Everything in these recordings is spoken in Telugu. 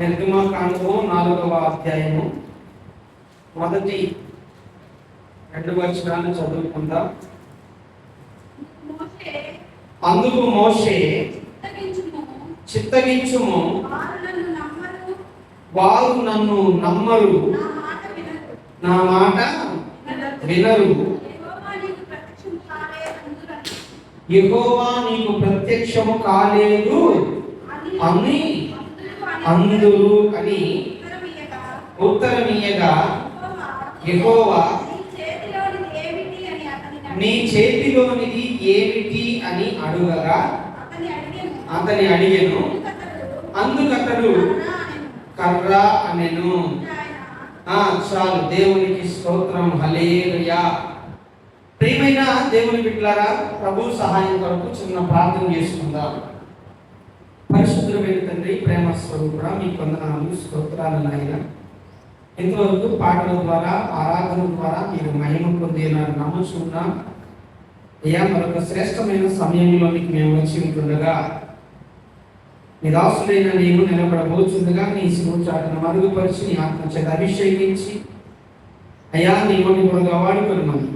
నిర్గమకాండము 4వ అధ్యాయము మొదటి 2 వచనాలు చదువుకుందాం. అందుకు మోషే చిత్తగించుము, వారు నన్ను నమ్మరు, నా మాట వినరు, యెహోవా నీకు ప్రత్యక్షము కాలేదు అని అందరూ అని ఉత్తరమియ్యగా, యెహోవా నీ చేతిలోనిది ఏమిటి అని అడుగగా అతని అడిగెను. అందుకతడు కర్ర అనెను. చాలు. దేవునికి స్తోత్రం. హల్లెలూయా. ప్రియమైన దేవుని బిడ్డలారా, ప్రభు సహాయం కొరకు చిన్న ప్రార్థన చేసుకుందాం. పరిశుద్ధమైన తండ్రి, ప్రేమ స్వరూపుడా, మీ వందనాలు, స్తోత్రాలు నాయన. ఇంతవరకు పాటల ద్వారా, ఆరాధన ద్వారా మీరు మహిమ పొందినారు నమ్ముచున్నాం. అయ్యా, మరొక శ్రేష్టమైన సమయంలోనికి మేము వచ్చి ఉంటుండగా నిరాశులైన నీవు నిలబడబోచుండగా నీ శివుచాటను మరుగుపరిచి నీ ఆత్మ చేత అభిషేకించి అయ్యా నీ నోటి కొరగా వాడుకొనమని,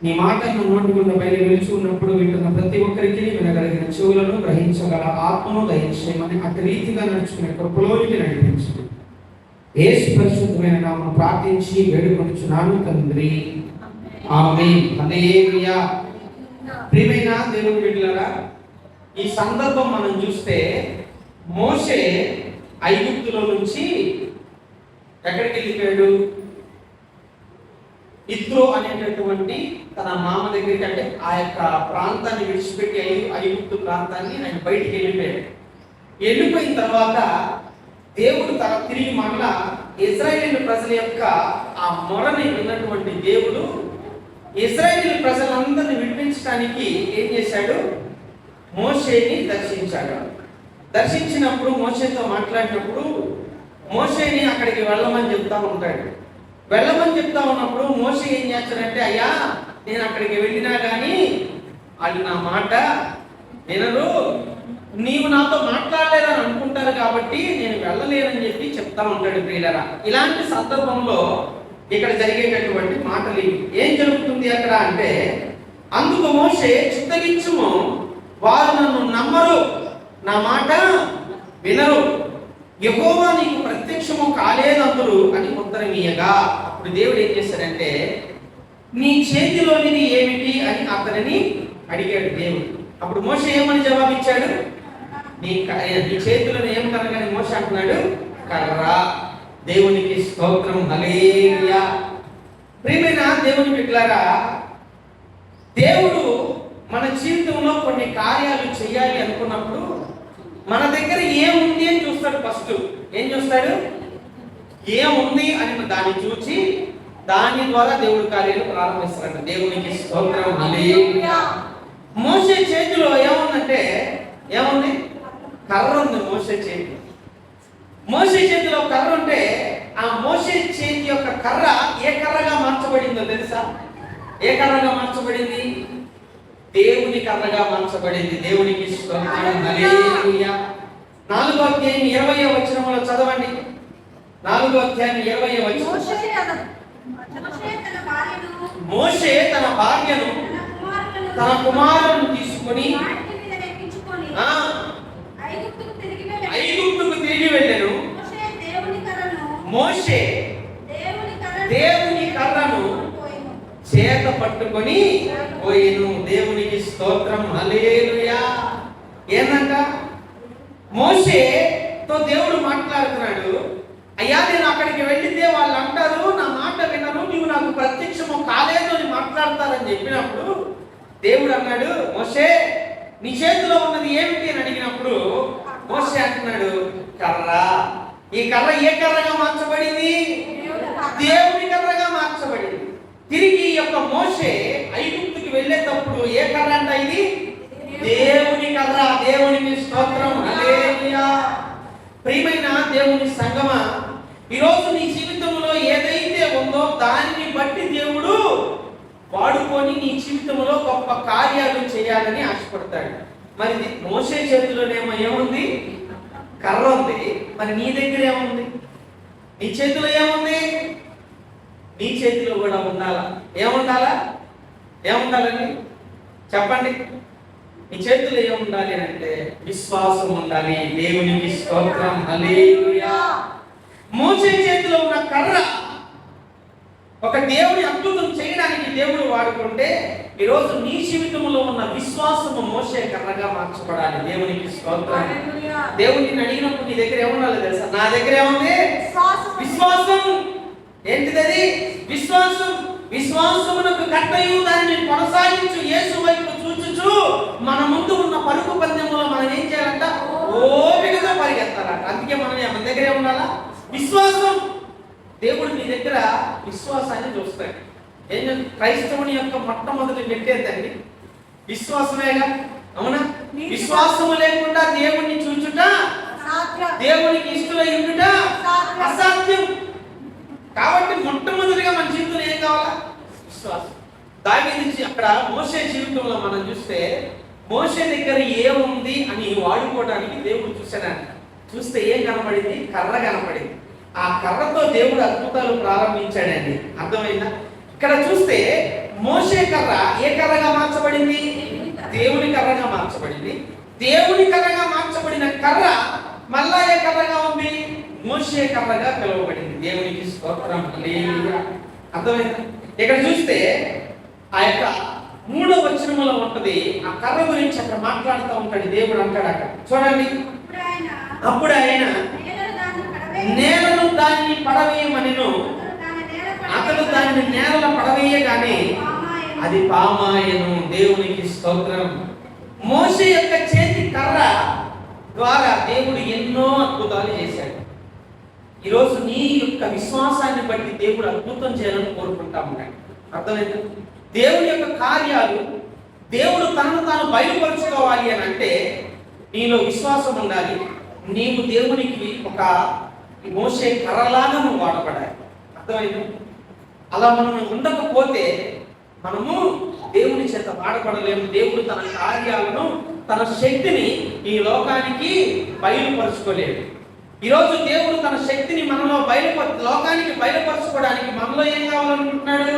నీ మాటను నోటి గుండా బయలు వెలిచి ఉన్నప్పుడు వింటున్న ప్రతి ఒక్కరికి వినగలిగిన చెవులను గ్రహించగల ఆత్మను దయచేయమని అటు రీతిగా నడుచుకునే కృపలోనికి నడిపించి యేసు పరిశుద్ధమైన నామమున ప్రార్థించి వేడుకొనుచున్నాను తండ్రి. ఆమేన్. హల్లెలూయా. ప్రియమైన దేవుని బిడ్డలారా, ఈ సందర్భం మనం చూస్తే మోషే ఐగుప్తులో నుంచి ఎక్కడికి వెళ్ళిపోయాడు? ఇత్రో అనేటటువంటి తన మామ దగ్గరికి, అంటే ఆ యొక్క ప్రాంతాన్ని విడిచిపెట్టి ఐగుప్తు ప్రాంతాన్ని ఆయన బయటికి వెళ్ళిపోయాడు. వెళ్ళిపోయిన తర్వాత దేవుడు తిరిగి మళ్ళా ఇశ్రాయేలు ప్రజల యొక్క ఆ మొరని విన్నటువంటి దేవుడు ఇశ్రాయేలు ప్రజలందరినీ విడిపించడానికి ఏం చేశాడు? మోషేని దర్శించాడు. దర్శించినప్పుడు మోషేతో మాట్లాడినప్పుడు మోషేని అక్కడికి వెళ్ళమని చెప్తా ఉంటాడు. వెళ్ళమని చెప్తా ఉన్నప్పుడు మోషే ఏం చేస్తాడంటే, అయ్యా నేను అక్కడికి వెళ్ళినా కానీ వాళ్ళు నా మాట వినరు, నీవు నాతో మాట్లాడలేదని అనుకుంటారు కాబట్టి నేను వెళ్ళలేనని చెప్పి చెప్తా ఉంటాడు. ప్రియులారా, ఇలాంటి సందర్భంలో ఇక్కడ జరిగేటటువంటి మాటలు ఏం జరుగుతుంది అక్కడ అంటే, అందుకు మోషే చిత్తగించుము, వారు నన్ను నమ్మరు, నా మాట వినరు, యెహోవా నీకు ప్రత్యక్షము కాలేదందరూ అని ఉత్తరమియ్యగా, అప్పుడు దేవుడు ఏం చేశాడంటే, నీ చేతిలోనిది ఏమిటి అని అతనిని అడిగాడు దేవుడు. అప్పుడు మోషే ఏమని జవాబిచ్చాడు? నీ చేతిలోని ఏమిటనగానే మోషే అంటున్నాడు, కర్ర. దేవునికి స్తోత్రం. హల్లెలూయా. ప్రియమైన దేవుని బిడ్డలారా, దేవుడు మన జీవితంలో కొన్ని కార్యాలు చేయాలి అనుకున్నప్పుడు మన దగ్గర ఏముంది అని చూస్తాడు. ఫస్ట్ ఏం చూస్తాడు? ఏముంది అని దాన్ని చూసి దాని ద్వారా దేవుడి కార్యాలు ప్రారంభిస్తాడు. దేవునికి స్తోత్రం. హల్లెలూయా. మోషే చేతిలో ఏముందంటే, ఏముంది? కర్ర ఉంది మోషే చేతిలో. మోషే చేతిలో కర్ర ఉంటే ఆ మోషే చేతి యొక్క కర్ర ఏ కర్రగా మార్చబడిందో తెలుసా? ఏ కర్రగా మార్చబడింది? దేవుని కర్రగా మార్చబడింది. దేవునికి స్తోత్రం. హల్లెలూయా. 4వ అధ్యాయం 20వ వచనంలో చదవండి. 4వ అధ్యాయం 20వ వచనం. మోషే తన భార్యను తన కుమారులను తీసుకొని ఐగుప్తుకు తిరిగి వెళ్ళెను. మోషే దేవుని కర్రను చేత పట్టుకొని పోయిను. దేవునికి స్తోత్రం. హల్లెలూయా. ఏందంట? మోషేతో దేవుడు మాట్లాడుతున్నాడు. అయ్యా నేను అక్కడికి వెళ్తే వాళ్ళు అంటారు నా మాట వినరు, నీవు నాకు ప్రత్యక్షము కాలేదు అని మాట్లాడతారని చెప్పినప్పుడు దేవుడు అన్నాడు, మోషే నీ చేతిలో ఉన్నది ఏమిటి అని అడిగినప్పుడు మోషే అంటున్నాడు, కర్ర. ఈ కర్ర ఏ కర్రగా మార్చబడింది? దేవుని కర్రగా మార్చబడింది. తిరిగి ఈ యొక్క మోషే ఐగుప్తుకి వెళ్ళేటప్పుడు ఏ కర్ర అంట? ఇది దేవుని కర్ర. దేవునికి స్తోత్రం. హల్లెలూయా. ప్రియమైన దేవుని సంగమా, ఈరోజు నీ జీవితంలో ఏదైతే ఉందో దానిని బట్టి దేవుడు వాడుకొని నీ జీవితంలో గొప్ప కార్యాలు చేయాలని ఆశపడతాడు. మరి మోషే చేతిలోనేమో ఏముంది? కర్ర ఉంది, మరి నీ దగ్గర ఏముంది? నీ చేతిలో ఏముంది? నీ చేతిలో కూడా ఉండాలా. ఏముండాలా? ఏముండాలండి చెప్పండి. నీ చేతిలో ఏముండాలి అంటే విశ్వాసం ఉండాలి. దేవునికి స్తోత్రం, హల్లెలూయా. మోషే చేతిలో ఉన్న కర్ర ఒక దేవుని అద్భుతం చేయడానికి దేవుడు వాడుకుంటే, ఈరోజు నీ జీవితంలో ఉన్న విశ్వాసము మోషే కర్రగా మార్చబడాలి. దేవునికి స్తోత్రం. దేవుడు నిన్ను అడిగినప్పుడు నీ దగ్గర ఏముండాలి తెలుసా? నా దగ్గర ఏముంది? విశ్వాసం. ఏంటిది? విశ్వాసం. విశ్వాసమునకు కట్టయు దానిని కొనసాగించు యేసు వైపు చూచుచు మన ముందు ఉన్న పరుగు పందెంలో మనం ఏం చేయాలంట? ఓపికగా పరిగెత్తాలంట. అందుకే మన దగ్గర ఏముండాలా? విశ్వాసం. దేవుడు నీ దగ్గర విశ్వాసాన్ని చూస్తాడు. ఏం క్రైస్తవుని యొక్క మొట్టమొదటి నెట్టేదండి విశ్వాసమేగా, అవునా? విశ్వాసము లేకుండా దేవుణ్ణి చూచుట, దేవునికి ఇష్టలై ఉండుట అసాధ్యం. కాబట్టి మొట్టమొదటిగా మన జీవితంలో ఏం కావాలా? విశ్వాసం. దావీదు అక్కడ మోషే జీవితంలో మనం చూస్తే, మోషే దగ్గర ఏముంది అని వాడుకోవడానికి దేవుడు చూశాడంట. చూస్తే ఏం కనపడింది? కర్ర కనపడింది. ఆ కర్రతో దేవుడు అద్భుతాలు ప్రారంభించాడండి. అర్థమైందా? ఇక్కడ చూస్తే మోషే కర్ర ఏ కర్రగా మార్చబడింది? దేవుని కర్రగా మార్చబడింది. దేవుని కర్రగా మార్చబడిన కర్ర మళ్ళా ఏ కర్రగా ఉంది? మోషే కర్రగా పిలువబడింది. దేవునికి స్తోత్రం, హల్లెలూయా. అర్థమైందా? ఇక్కడ చూస్తే ఆ యొక్క 3వ వచనంలో ఉంటది. ఆ కర్ర గురించి అక్కడ మాట్లాడుతూ ఉంటాడు. దేవుడు అంటాడు అక్కడ చూడండి, అప్పుడు ఆయన నేలను దాన్ని పడవేయమనెను, అతడు దాన్ని నేలలో పడవేయగానే అది పామాయెను. దేవునికి స్తోత్రం. మోషే యొక్క చేతి కర్ర ద్వారా దేవుడు ఎన్నో అద్భుతాలు చేశాడు. ఈరోజు నీ యొక్క విశ్వాసాన్ని బట్టి దేవుడు అద్భుతం చేయాలని కోరుకుంటా ఉన్నాడు. అర్థమైంది? దేవుని యొక్క కార్యాలు దేవుడు తనను తాను బయలుపరుచుకోవాలి అని అంటే నీలో విశ్వాసం ఉండాలి. నీవు దేవునికి ఒక మోషే కర్రలాగా నువ్వు వాడబడాలి. అర్థమైంది? అలా మనం ఉండకపోతే మనము దేవుని చేత వాడబడలేము. దేవుడు తన కార్యాలను, తన శక్తిని ఈ లోకానికి బయలుపరుచుకోలేడు. ఈరోజు దేవుడు తన శక్తిని మనలో లోకానికి బయలుపరచుకోవడానికి మనలో ఏం కావాలనుకుంటున్నాడు?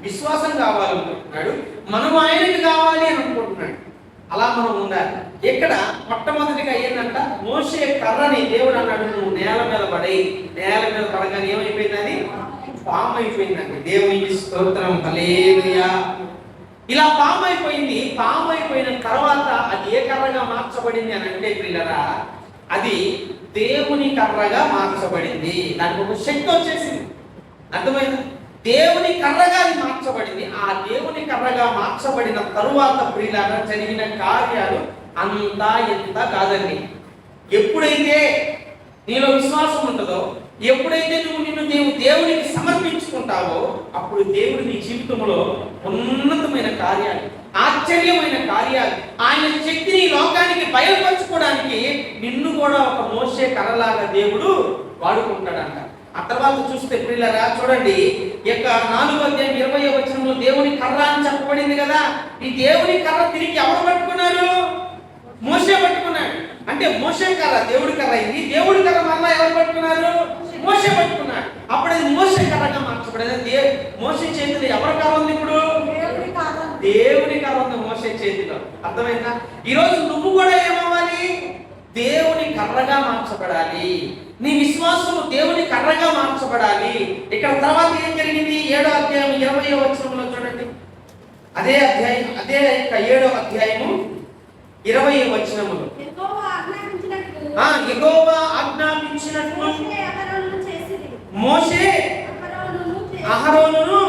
విశ్వాసం కావాలనుకుంటున్నాడు. మనం ఆయనకి కావాలి అని అనుకుంటున్నాడు. అలా మనం ఉండాలి. ఇక్కడ మొట్టమొదటిగా ఏంటంట? మోషే కర్రని దేవుడు అన్నాడు, నువ్వు నేల మీద పడి. నేల మీద పడగానే ఏమైపోయింది? అది పాము అయిపోయిందండి. దేవునికి స్తోత్రం, హల్లెలూయా. ఇలా పాము అయిపోయింది. పాము అయిపోయిన తర్వాత అది ఏ కర్రగా మార్చబడింది అని అంటే పిల్లరా, అది దేవుని కర్రగా మార్చబడింది. దానికి ఒక శక్తి వచ్చేసింది. అర్థమైంది? దేవుని కర్రగా అది మార్చబడింది. ఆ దేవుని కర్రగా మార్చబడిన తరువాత ప్రియులారా జరిగిన కార్యాలు అంతా ఎంత కాదండి. ఎప్పుడైతే నీలో విశ్వాసం ఉంటుందో, ఎప్పుడైతే నువ్వు నిన్ను దేవునికి సమర్పించుకుంటావో, అప్పుడు దేవుడు నీ జీవితంలో ఉన్నతమైన కార్యాలు, ఆశ్చర్యమైన కార్యాలు, ఆయన శక్తిని లోకానికి బయలుపరచుకోవడానికి నిన్ను కూడా ఒక మోషే కర్రలాగా దేవుడు వాడుకుంటాడంట. ఆ తర్వాత చూస్తే ప్రియులారా చూడండి, యొక్క 4వ అధ్యాయం 20వ వచనంలో దేవుని కర్ర అని చెప్పబడింది కదా. ఈ దేవుని కర్ర తిరిగి ఎవరు పట్టుకున్నారు? మోషే పట్టుకున్నాడు. అంటే మోషే కర్ర దేవుడి కర్ర అయింది. దేవుడి కర్ర మళ్ళా ఎవరు పట్టుకున్నారు? మోషే పట్టుకున్నాడు. అప్పుడు అది మోషే కర్రగా మార్చబడింది. మోషే చేతిలో ఎవరి కర్ర ఉంది? ఇప్పుడు దేవుని కర్ర ఉంది మోషే చేతిలో. అర్థమైందా? ఈరోజు నువ్వు కూడా ఏమవ్వాలి? దేవుని కర్రగా మార్చబడాలి. నీ విశ్వాసము దేవుని కర్రగా మార్చబడాలి. ఇక్కడ తర్వాత ఏం జరిగింది? 7వ అధ్యాయం 20వ వచనంలో చూడండి. అదే అధ్యాయం, అదే 7వ అధ్యాయము 20వ వచనములో యెహోవా ఆజ్ఞాపించినట్లు మోషే అహరోనును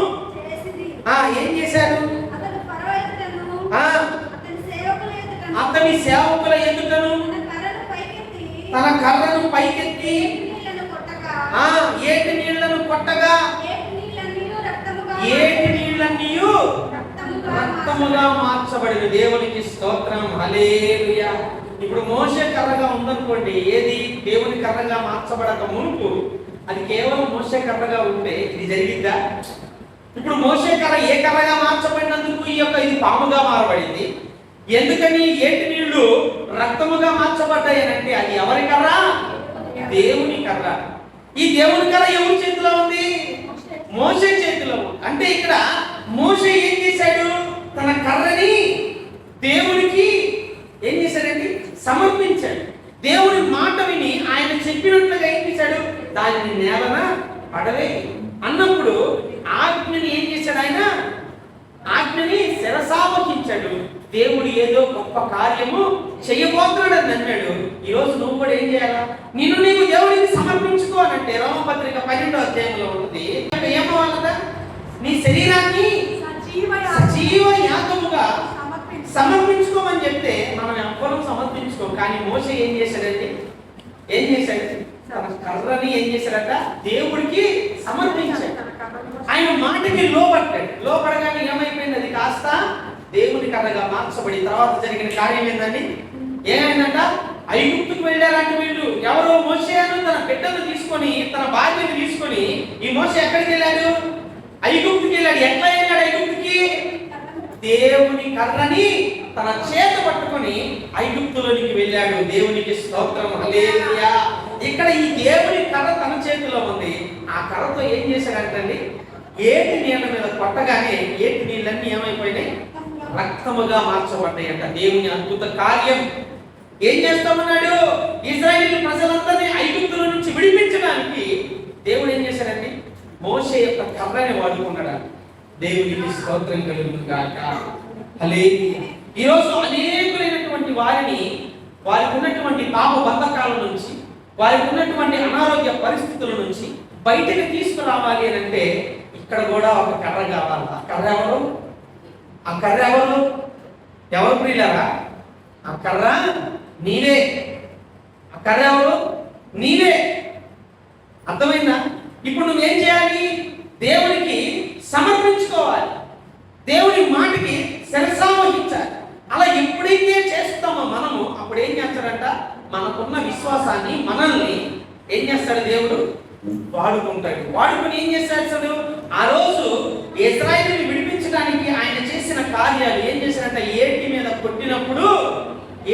ఏం చేశాడు? అతని సేవకుల ఎదుటను తన కర్రను పైకెత్తి ఏటి నీళ్లను కొట్టగా ఏటి నీళ్ళన్నీ రక్తముగా మార్చబడిన. దేవునికి స్తోత్రం, హల్లెలూయా. ఇప్పుడు మోషే కర్రగా ఉందనుకోండి, ఏది దేవుని కర్రగా మార్చబడక మునుపు అది కేవలం మోషే కర్రగా ఉంటే ఇది జరిగిందా? ఇప్పుడు మోషే కర్ర ఏ కర్రగా మార్చబడినందుకు ఈ యొక్క ఇది పాముగా మారబడింది. ఎందుకని ఏటి నీళ్లు రక్తముగా మార్చబడ్డాయి అంటే అది ఎవరి కర్ర? దేవుని కర్ర. ఈ దేవుని కర్ర ఎవరి చేతిలో ఉంది? మోషే చేతిలో ఉంది. అంటే ఇక్కడ మోషే ఏం చేశాడు? తన కర్రని దేవునికి ఏం చేశాడండి? సమర్పించాడు. దేవుని మాట విని ఆయన చెప్పినట్లుగా ఏం చేశాడు? దానిని నేలన పడవే అన్నప్పుడు ఆజ్ఞని ఏం చేశాడు? ఆయన ఆజ్ఞని శిరసావహించాడు. దేవుడు ఏదో గొప్ప కార్యము చేయబోతున్నాడని అన్నాడు. ఈరోజు నువ్వు కూడా ఏం చేయాలా? నిన్ను నీవు దేవుడికి సమర్పించుకో అనంటే రోమపత్రిక 12వ అధ్యాయంలో ఉంటుంది. ఏమవ్వాలదా? నీ శరీరాన్ని సజీవ యాగముగా సమర్పించుకోమని చెప్తే మనం ఎవ్వరూ సమర్పించుకోం. కానీ మోషే ఏం చేశాడంటే, ఏం చేశాడు? తన కర్రని ఏం చేశాడట? దేవుడికి సమర్పించాడు. ఆయన మాటకి లోపడ్డాడు. లోపడగానే ఏమైపోయింది? అది కాస్త దేవుని కర్రగా మార్చబడి తర్వాత జరిగిన కార్యం ఏంటండి? ఏమైందంట? ఐగుప్తుకు వెళ్ళారంటే వీళ్ళు ఎవరో మోషేను తన బిడ్డను తీసుకొని, తన భార్యను తీసుకొని ఈ మోషే ఎక్కడికి వెళ్ళాడు? ఐగుప్తుకి వెళ్ళాడు. ఎట్లా వెళ్ళాడు ఐగుప్తుకి? దేవుని కర్రని తన చేత పట్టుకొని ఐగుప్తులోనికి వెళ్ళాడు. దేవునికి స్తోత్రం, హల్లెలూయా. ఇక్కడ ఈ దేవుని కర్ర తన చేతిలో ఉంది. ఆ కర్రతో ఏం చేశాడంటండి? ఏటి నీళ్ళ మీద కొట్టగానే ఏటి నీళ్ళన్నీ ఏమైపోయినాయి? రక్తముగా మార్చబడ్డాయట. దేవుని అద్భుత కార్యం. ఏం చేస్తామన్నాడు? ఇశ్రాయేలు ప్రజలందరినీ ఐగుప్తుల నుంచి విడిపించడానికి దేవుడు ఏం చేశాడండి? మోషే యొక్క కర్రని వాడుకున్నాడు. దేవునికి స్తోత్రం కలుగును గాక, హల్లెలూయా. ఈరోజు అనేకులైనటువంటి వారికి ఉన్నటువంటి పాప బంధకాల నుంచి, వారికి ఉన్నటువంటి అనారోగ్య పరిస్థితుల నుంచి బయటకు తీసుకురావాలి అని అంటే ఇక్కడ కూడా ఒక కర్ర కావాలి. ఆ కర్ర ఎవరు? ఆ కర్ర ఎవరు? ఎవరు ప్రియులారా? ఆ కర్ర నీవే. ఆ కర్ర ఎవరు? నీవే. అర్థమైందా? ఇప్పుడు నువ్వేం చేయాలి? దేవునికి సమర్పించుకోవాలి. దేవుని మాటకి శిరసావహించాలి. అలా ఎప్పుడైతే చేస్తామో మనము అప్పుడు ఏం చేస్తాడంట? మనకున్న విశ్వాసాన్ని, మనల్ని ఏం చేస్తాడు? దేవుడు వాడుకుంటాడు. వాడుకుని ఏం చేస్తాడు? ఆ రోజు ఇశ్రాయేలుని విడిపించడానికి ఆయన చేసిన కార్యాలు ఏం చేశాడంట? ఏటి మీద కొట్టినప్పుడు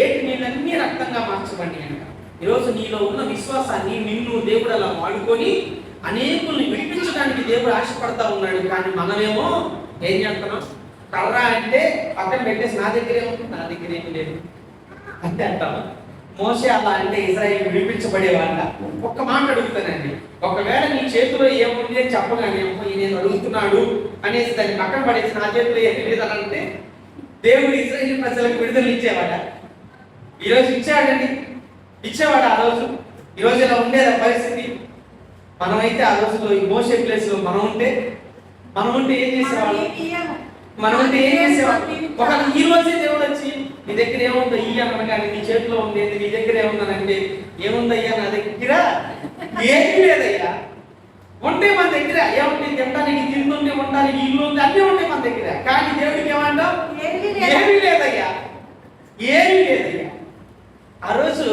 ఏటి నీళ్ళన్నీ రక్తంగా మార్చబడి అంట. ఈరోజు నీలో ఉన్న విశ్వాసాన్ని నిన్ను దేవుడు అలా వాడుకొని అనేకుల్ని విడిపించడానికి దేవుడు ఆశపడతా ఉన్నాడు. కానీ మనమేమో ఏం చేస్తున్నాం? కర్ర అంటే పక్కన పెట్టేసి నా దగ్గర ఏముంటుంది? నా దగ్గర ఏమి లేదు అంటే అంటాం. మోషే అలా అంటే ఇశ్రాయేలు విడిపించబడేవాళ్ళ. ఒక్క మాట అడుగుతానండి, ఒకవేళ నీ చేతిలో ఏముంది అని చెప్పగానే నేను అడుగుతున్నాడు అనేసి దాన్ని పక్కన పడేసి నా చేతిలో ఏమి లేదని అంటే దేవుడు ఇశ్రాయేలు ప్రజలకు విడుదల ఇచ్చేవాడ? ఈరోజు ఇచ్చాడండి, ఇచ్చేవాడు ఆ రోజు. ఈరోజు ఇలా ఉండేది పరిస్థితి. మనమైతే ఆ రోజుల్లో ఈ మోషే ప్లేస్ లో మనం ఉంటే ఏం చేసేవాళ్ళు? ఒక ఈ రోజే దేవుడు వచ్చి నీ దగ్గర ఏముందో ఇయ్య అనగానే నీ చేతిలో ఉంది, నీ దగ్గర ఏముందనంటే ఏముందయ్యా? నా దగ్గర ఏమీ లేదయ్యా. ఉంటే మన దగ్గర ఏముంది? తినడానికి తింటుంటే ఉండడానికి ఇల్లు ఉంది, అన్నీ ఉంటాయి మన దగ్గర. కానీ దేవుడికి ఏమంటాం? ఏమీ లేదయ్యా, ఏమీ లేదయ్యా. ఆ రోజు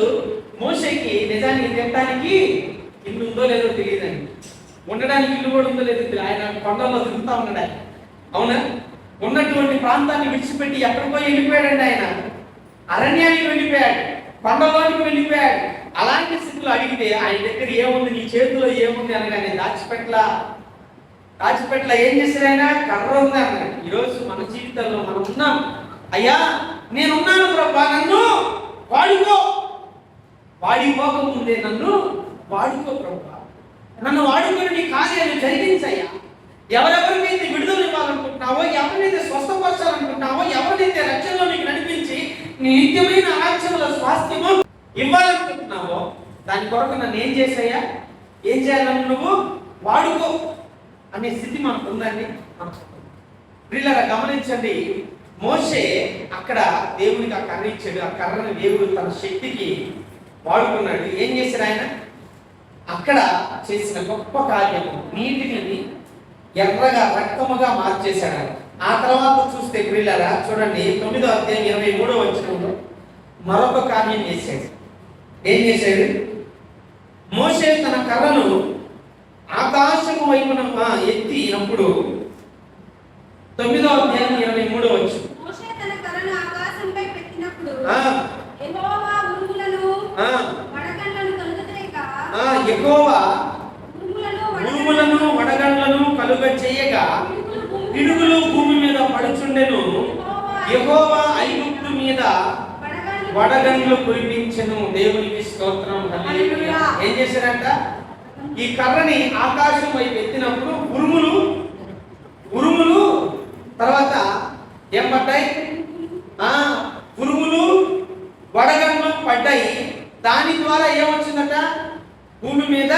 మోషేకి నిజానికి తినడానికి ఇల్లు ఉందో లేదో తెలియదండి, ఉండడానికి ఇల్లు కూడా ఉందో లేదో తెలియదు. ఆయన కొండల్లో తిరుగుతా ఉన్నాడు. ఆయన అవునా? ఉన్నటువంటి ప్రాంతాన్ని విడిచిపెట్టి ఎక్కడికో వెళ్ళిపోయాడండి. ఆయన అరణ్యానికి వెళ్ళిపోయాడు, కొండలోనికి వెళ్ళిపోయాడు. అలాంటి స్థితిలో అడిగితే ఆయన దగ్గర ఏముంది, నీ చేతిలో ఏముంది అనగానే దాచిపెట్ల ఏం చేశారు? ఆయన కర్ర ఉంది అన్నాడు. ఈరోజు మన జీవితంలో మనం ఉన్నాం. అయ్యా నేనున్నాను ప్రభా, నన్ను వాడిపోకముందే నన్ను వాడుకో ప్రభా, నన్ను వాడుకొని నీ కార్యాలు జరిగించయ్యా. ఎవరెవరికైతే విడుదల ఇవ్వాలనుకుంటున్నావో, ఎవరినైతే స్వస్థపరచాలనుకుంటున్నావో, ఎవరినైతే రక్షణలో నీకు నడిపించి నీ నిత్యమైన ఆరాధ్యముల స్వాస్థ్యము ఇవ్వాలనుకుంటున్నావో దాని కొరకు నన్ను ఏం చేసాయా? ఏం చేయాలని? నువ్వు వాడుకో అనే స్థితి మనకు ఉందండి. ప్రియులారా గమనించండి, మోషే అక్కడ దేవునికి ఆ కర్ర ఇచ్చాడు. ఆ కర్రను దేవుడు తన శక్తికి వాడుకున్నాడు. ఏం చేశాడు ఆయన? అక్కడ చేసిన గొప్ప కార్యము నీటిని ఎర్రగా రక్తముగా మార్చేశాడు. ఆ తర్వాత చూస్తే ప్రియులారా చూడండి, 9వ అధ్యాయం 23వ వచనంలో మరొక కార్యం చేశాడు. ఏం చేశాడు? మోషే తన కర్రను ఆకాశము వైపున ఎత్తినప్పుడు 9వ అధ్యాయం 23వ వచనం. మోషే తన కర్రను ఆకాశంపై యెహోవా ఉరుములను వడగండ్లను కలుగ చేయగా పిడుగులు భూమి మీద పడుచుండెను. యెహోవా ఐగుప్తు మీద వడగండ్లు కురిపించెను. దేవునికి స్తోత్రం. హల్లెలూయా. ఏం చేశారంట? ఈ కర్రని ఆకాశం వైపు ఎత్తినప్పుడు ఉరుములు తర్వాత ఏం పడ్డాయి? ఉరుములు వడగండ్లు పడ్డాయి. దాని ద్వారా ఏమొచ్చిందట? భూమి మీద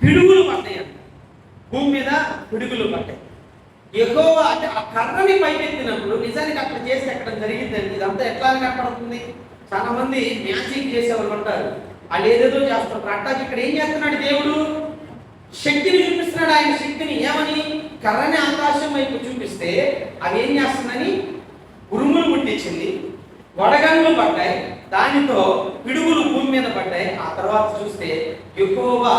పిడుగులు పడ్డాయి. భూమి మీద పిడుగులు పడ్డాయి. యెహోవా అంటే ఆ కర్రని పైకెత్తినప్పుడు నిజానికి అక్కడ చేసి ఎక్కడ జరిగిందండి. ఇదంతా ఎట్లా కనపడుతుంది? చాలా మంది మ్యాజిక్ చేసేవాళ్ళు ఉంటారు, వాళ్ళు ఏదేదో చేస్తుంటారు. అట్టాకి ఇక్కడ ఏం చేస్తున్నాడు? దేవుడు శక్తిని చూపిస్తున్నాడు. ఆయన శక్తిని ఏమని? కర్రని ఆకాశం వైపు చూపిస్తే అవి ఏం చేస్తుందని? ఉరుములు పుట్టించింది, వడగండ్లు పడ్డాయి, దానితో పిడుగులు భూమి మీద పడ్డాయి. ఆ తర్వాత చూస్తే యెహోవా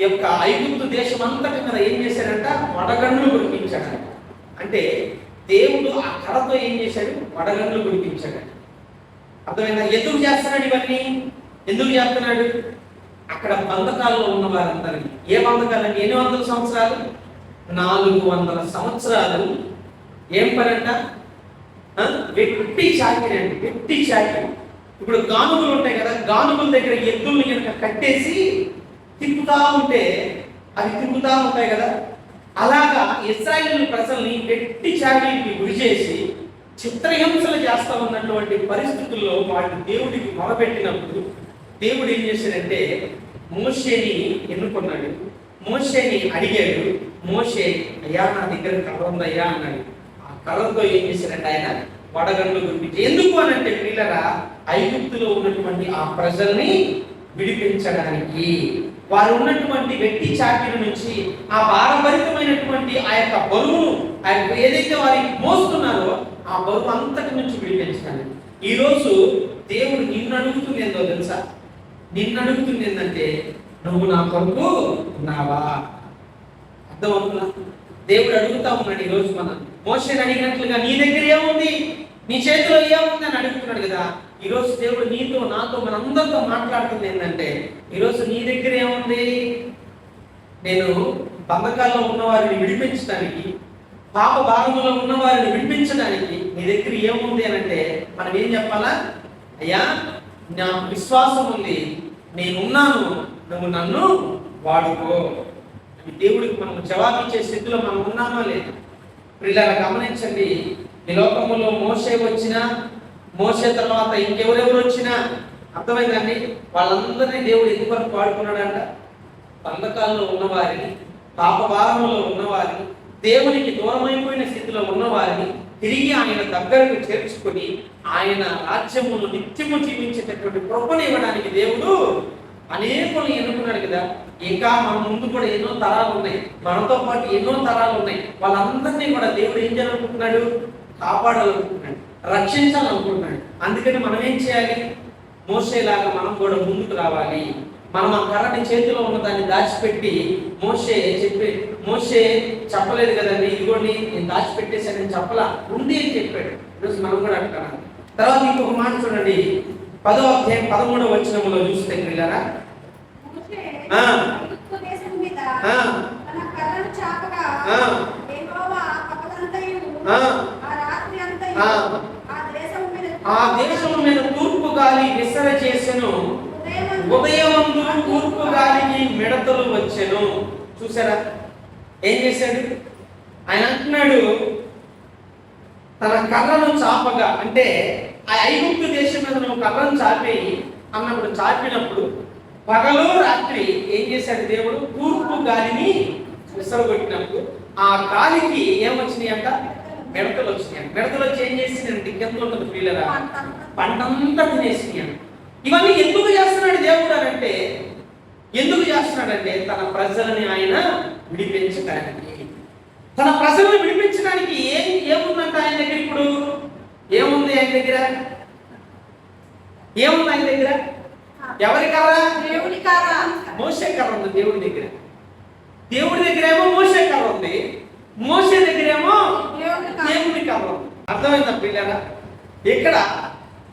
యొక్క ఐగుప్తు దేశం అంతటి మీద ఏం చేశాడంట? వడగండ్లు కురిపించాడు. అంటే దేవుడు ఆ కర్రతో ఏం చేశాడు? వడగండ్లు కురిపించాడు. అర్థమైందా? ఎందుకు చేస్తున్నాడు ఇవన్నీ? ఎందుకు చేస్తున్నాడు? అక్కడ బంధకాల్లో ఉన్న వారందరినీ, ఏ బంధకాలండి? ఎన్ని వందల సంవత్సరాలు? 400 సంవత్సరాలు. ఏం పనంట? వెట్టి చాకిరి అండి, వెట్టి చాకిరి. ఇప్పుడు గానుగులు ఉంటాయి కదా, గానుగుల దగ్గర ఎద్దుల్ని కనుక కట్టేసి తిప్పుతా ఉంటే అవి తిరుగుతా ఉంటాయి కదా, అలాగా ఇశ్రాయేలు ప్రజల్ని వెట్టి చాకిరికి గురి చేసి చిత్రహింసలు చేస్తా ఉన్నటువంటి పరిస్థితుల్లో వాళ్ళు దేవుడికి మొరపెట్టినప్పుడు దేవుడు ఏం చేశాడంటే మోషేని ఎన్నుకున్నాడు. మోషేని అడిగాడు. మోషే, అయ్యా నా దగ్గర కర్ర ఉందయ్యా అన్నాడు. ఆ కర్రతో ఏం చేశాడంటే ఆయన వడగండ్లు కురిపించి. ఎందుకు అని అంటే పిల్లరా, ఐగుప్తులో ఉన్నటువంటి ఆ ప్రజల్ని విడిపించడానికి, వారు ఉన్నటువంటి వెట్టి చాకిరి నుంచి ఆ భారభరితమైనటువంటి ఆ యొక్క బరువును, ఆ యొక్క ఏదైతే వారికి మోస్తున్నారో ఆ బరువు అంతటి నుంచి విడిపించడానికి. ఈరోజు దేవుడు నిన్ను అడుగుతుంది ఏందో తెలుసా? నిన్ను అడుగుతుంది ఏంటంటే, నువ్వు నా కొరకు ఉన్నావా? అర్థమవుతుందా? దేవుడు అడుగుతా ఉన్నాడు ఈరోజు. మనం మోషేని అడిగినట్లుగా నీ దగ్గర ఏముంది, నీ చేతిలో ఏముంది అని అడుగుతున్నాడు కదా. ఈరోజు దేవుడు నీతో నాతో మనందరితో మాట్లాడుతుంది ఏంటంటే, ఈరోజు నీ దగ్గర ఏముంది? నేను బంధకాల్లో ఉన్న వారిని విడిపించడానికి, పాప భాగంలో ఉన్న వారిని విడిపించడానికి నీ దగ్గర ఏముంది అని అంటే మనం ఏం చెప్పాలా? అయ్యా నాకు విశ్వాసం ఉంది, నేనున్నాను, నువ్వు నన్ను వాడుకో. దేవుడికి మనం జవాబిచ్చే స్థితిలో మనం ఉన్నామా లేదా? ఇలా గమనించండి. ఈ లోకంలో మోషే వచ్చినా, మోషే తర్వాత ఇంకెవరెవరు వచ్చినా, అర్థమైందండి, వాళ్ళందరినీ దేవుడు ఎందువరకు వాడుకున్నాడంట? బంధకాల్లో ఉన్నవారిని, పాప భారంలో ఉన్నవారిని, దేవునికి దూరమైపోయిన స్థితిలో ఉన్నవారిని తిరిగి ఆయన దగ్గరకు చేర్చుకొని ఆయన రాజ్యమును నిత్యము జీవించేటటువంటి కృపను ఇవ్వడానికి దేవుడు అనేకులను ఎన్నుకున్నాడు కదా. ఇంకా మన ముందు కూడా ఎన్నో తరాలు ఉన్నాయి, మనతో పాటు ఎన్నో తరాలు ఉన్నాయి. వాళ్ళందరినీ కూడా దేవుడు ఏం చేయాలనుకుంటున్నాడు? కాపాడాలనుకుంటున్నాడు, రక్షించాలనుకుంటున్నాడు. అందుకని మనం ఏం చేయాలి? మోషేలాగా మనం కూడా ముందుకు రావాలి. మనం ఆ కర్రని చేతిలో ఉన్న దాన్ని దాచిపెట్టి, మోషే చెప్పలేదు కదండి, ఇదిగోండి నేను దాచిపెట్టేశానని చెప్పలా, ఉంది అని చెప్పాడు. ఈరోజు మనం కూడా అంటున్నాం. తర్వాత ఇంకొక మాట చూడండి, 10వ అధ్యాయం 13వ వచనంలో చూస్తే పిల్లరా, ఆ దేశం మీద తూర్పు గాలి విసర చేసెను, ఉదయమందు తూర్పు గాలికి మిడతలు వచ్చెను. చూసారా ఏం చేశాడు? ఆయన అంటున్నాడు తన కర్రను చాపగా, అంటే ఆ ఐగుప్తు దేశం మీద నువ్వు కర్రను చాపేయి అన్నప్పుడు, చాపినప్పుడు పగలు రాత్రి ఏం చేశాడు దేవుడు? తూర్పు గాలిని విసరగొట్టినప్పుడు ఆ గాలికి ఏమొచ్చినాయి అంట? మిడతలు వచ్చినాయి. మిడతలు వచ్చి ఏం చేసిందంటే కింద ఉంటుంది పిల్లరా, పంటంతా తినేసినాయి. ఇవన్నీ ఎందుకు చేస్తున్నాడు దేవుడు అని అంటే, ఎందుకు చేస్తున్నాడంటే తన ప్రజలని ఆయన విడిపించడానికి. తన ప్రజలను విడిపించడానికి ఏముందంట ఆయన దగ్గర? ఇప్పుడు ఏముంది ఆయన దగ్గర? ఏముంది ఆయన దగ్గర? ఎవరి కర్ర? దేవుడి కర్ర. మోషే కర్ర ఉంది దేవుడి దగ్గర. దేవుడి దగ్గర ఏమో మోషే కర్ర ఉంది, మోషే దగ్గర ఏమో దేవుడి కర్ర ఉంది. అర్థమైందా పిల్లరా? ఇక్కడ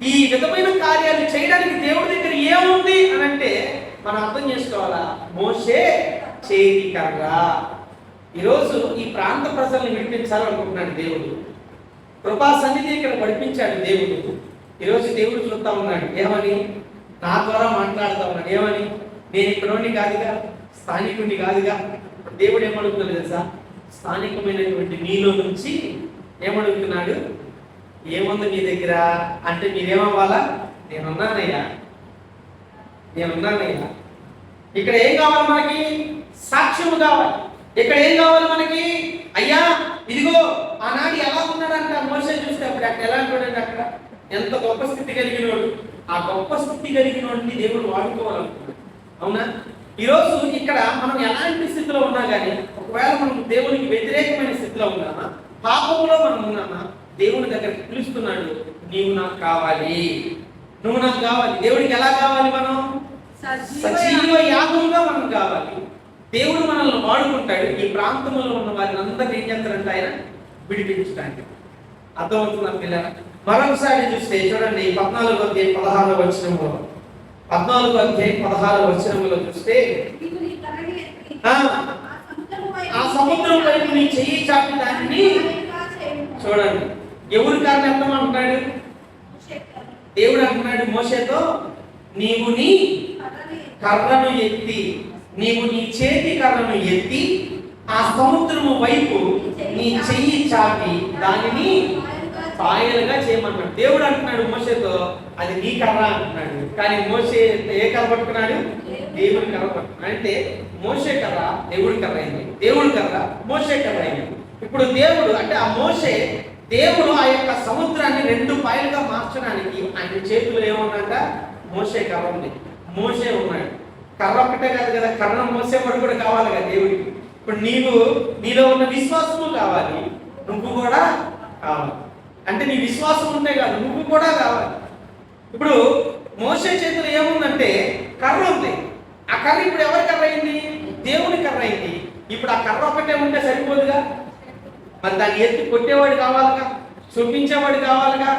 ఈ విధమైన కార్యాలు చేయడానికి దేవుడి దగ్గర ఏముంది అని అంటే మనం అర్థం చేసుకోవాలా, మోషే చేతి కర్ర. ఈరోజు ఈ ప్రాంత ప్రజల్ని విడిపించాలనుకుంటున్నాడు దేవుడు. కృపా సన్నిధి ఇక్కడ పడిపించాడు దేవుడు. ఈరోజు దేవుడు చూస్తా ఉన్నాడు, ఏమని? నా ద్వారా మాట్లాడుతూ ఉన్నాడు. ఏమని? నేను ఇక్కడోని కాదుగా, స్థానికుడిని కాదుగా. దేవుడు ఏమడుగుతున్నాడు తెలుసా? స్థానికమైనటువంటి నీలో నుంచి ఏమడుగుతున్నాడు? ఏముంది నీ దగ్గర అంటే మీరేమవ్వాలా? నేనున్నానయ్యా, నేనున్నానయ్యా. ఇక్కడ ఏం కావాలి మనకి? సాక్ష్యము కావాలి. ఇక్కడ ఏం కావాలి మనకి? అయ్యా ఇదిగో ఆనాడు ఎలా ఉన్నాడంట మోషే చూస్తే అప్పుడు అక్కడ ఎలా అంటాడంటే అక్కడ ఎంత గొప్ప స్థితి కలిగినోడు. ఆ గొప్ప స్థితి కలిగినోడిని దేవుడు వాడుకోవాలనుకున్నాడు. అవునా? ఈరోజు ఇక్కడ మనం ఎలాంటి స్థితిలో ఉన్నా కానీ, ఒకవేళ మనం దేవునికి వ్యతిరేకమైన స్థితిలో ఉన్నామా, పాపంలో మనం ఉన్నామా, దేవుని దగ్గరికి పిలుస్తున్నాడు, నీవు నాకు కావాలి, నువ్వు నాకు కావాలి. దేవుడికి ఎలా కావాలి? మనం సజీవ యాగంగా మనం కావాలి. దేవుడు మనల్ని వాడుకుంటాడు. ఈ ప్రాంతంలో ఉన్న వారిని అందరినీ ఏం చేస్తారంటే ఆయన విడిపించడానికి. అర్థమవుతున్నా పిల్లరా? మరొకసారి చూస్తే చూడండి 14వ అధ్యాయం 16వ వచనంలో, 14వ అధ్యాయం 16వ వచనంలో చూస్తే, ఆ సముద్రం వైపు నీ చెయ్యి చాపి దాన్ని చూడండి. ఎవరి కారణం ఎంతమంటున్నాడు? దేవుడు అంటున్నాడు మోషేతో, నీవు నీ కర్రను ఎత్తి, నీవు నీ చేతి కర్రను ఎత్తి ఆ సముద్రము వైపు నీ చెయ్యి చాపి దానిని పాయలుగా చేయమన్నాడు. దేవుడు అంటున్నాడు మోషేతో, అది నీ కర్ర అంటున్నాడు. కానీ మోషే ఏ కర్ర పట్టుకున్నాడు? దేవుడి కర్ర పట్టుకున్నాడు. అంటే మోషే కర్ర దేవుడి కర్ర అయింది, దేవుడి కర్ర మోషే కర్ర అయింది. ఇప్పుడు దేవుడు అంటే ఆ మోషే, దేవుడు ఆ యొక్క సముద్రాన్ని 2 పాయలుగా మార్చడానికి ఆయన చేతులు ఏమన్నాక మోషే కర్ర ఉంది, మోషే ఉన్నాడు. కర్ర ఒక్కటే కాదు కదా, కర్ర మోసేవాడు కూడా కావాలి కదా దేవుడికి. ఇప్పుడు నీలో ఉన్న విశ్వాసము కావాలి, నువ్వు కూడా కావాలి. అంటే నీ విశ్వాసం ఉంటే కాదు, నువ్వు కూడా కావాలి. ఇప్పుడు మోషే చేతులు ఏముందంటే కర్ర ఉంది. ఆ కర్ర ఇప్పుడు ఎవరి కర్ర అయింది? దేవుని కర్ర అయింది. ఇప్పుడు ఆ కర్ర ఒక్కటే ఉంటే సరిపోదుగా, మరి దాన్ని ఎత్తి కొట్టేవాడు కావాలిగా, చూపించేవాడు కావాలిగా,